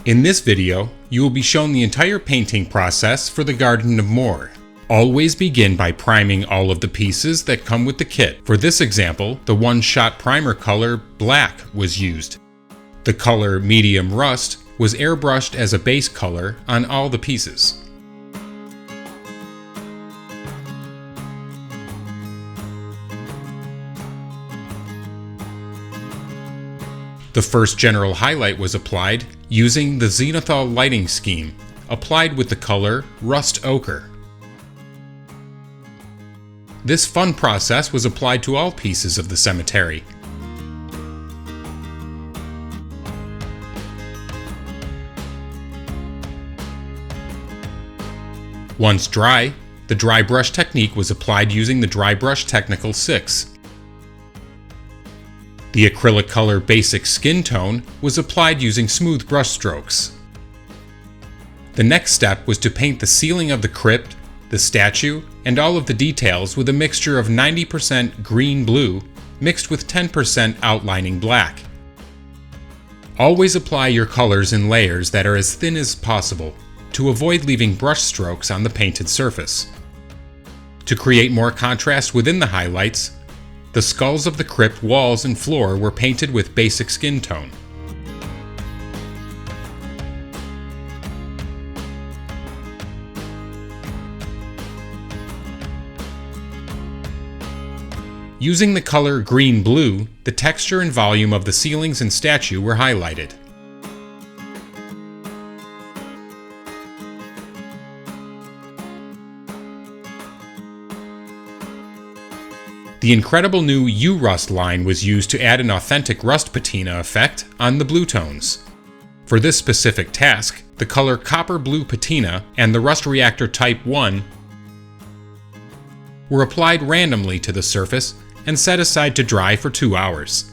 In this video, you will be shown the entire painting process for the Garden of Morr. Always begin by priming all of the pieces that come with the kit. For this example, the one-shot primer color black was used. The color medium rust was airbrushed as a base color on all the pieces. The first general highlight was applied using the zenithal lighting scheme, applied with the color rust ochre. This fun process was applied to all pieces of the cemetery. Once dry, the dry brush technique was applied using the Dry Brush Technical 6. The acrylic color basic skin tone was applied using smooth brush strokes. The next step was to paint the ceiling of the crypt, the statue, and all of the details with a mixture of 90% green-blue mixed with 10% outlining black. Always apply your colors in layers that are as thin as possible to avoid leaving brush strokes on the painted surface. To create more contrast within the highlights, the skulls of the crypt walls and floor were painted with basic skin tone. Using the color green-blue, the texture and volume of the ceilings and statue were highlighted. The incredible new U-Rust line was used to add an authentic rust patina effect on the blue tones. For this specific task, the color copper blue patina and the rust reactor type 1 were applied randomly to the surface and set aside to dry for 2 hours.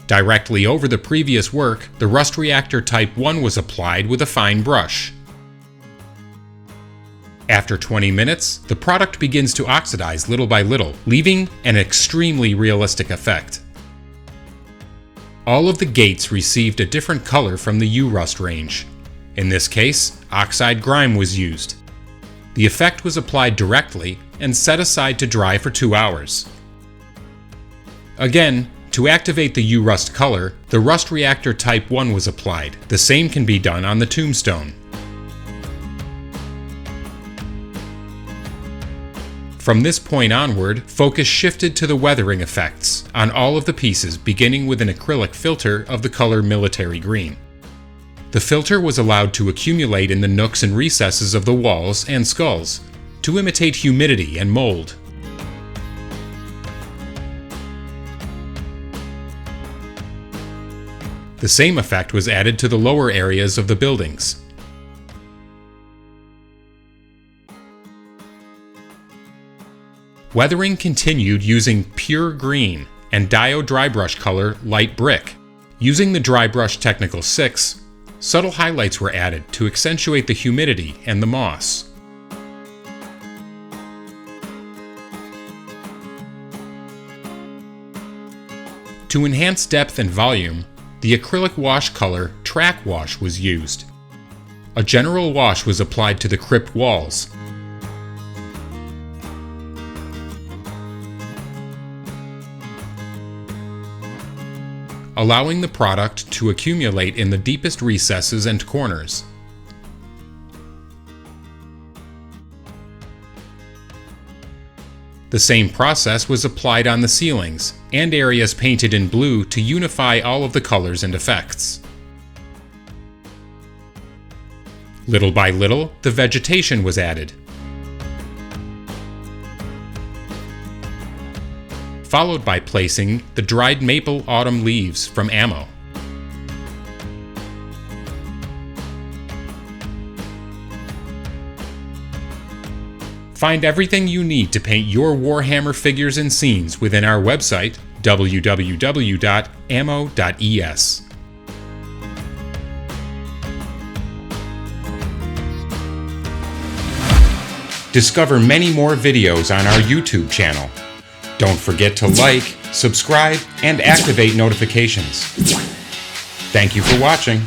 Directly over the previous work, the rust reactor type 1 was applied with a fine brush. After 20 minutes, the product begins to oxidize little by little, leaving an extremely realistic effect. All of the gates received a different color from the U-Rust range. In this case, oxide grime was used. The effect was applied directly and set aside to dry for 2 hours. Again, to activate the U-Rust color, the rust reactor type 1 was applied. The same can be done on the tombstone. From this point onward, focus shifted to the weathering effects on all of the pieces, beginning with an acrylic filter of the color military green. The filter was allowed to accumulate in the nooks and recesses of the walls and skulls to imitate humidity and mold. The same effect was added to the lower areas of the buildings. Weathering continued using pure green and Dio dry brush color light brick. Using the Dry Brush Technical 6, subtle highlights were added to accentuate the humidity and the moss. To enhance depth and volume, the acrylic wash color Track Wash was used. A general wash was applied to the crypt walls. Allowing the product to accumulate in the deepest recesses and corners. The same process was applied on the ceilings and areas painted in blue to unify all of the colors and effects. Little by little, the vegetation was added, followed by placing the dried maple autumn leaves from ammo. Find everything you need to paint your Warhammer figures and scenes within our website, www.ammo.es. Discover many more videos on our YouTube channel. Don't forget to like, subscribe, and activate notifications. Thank you for watching.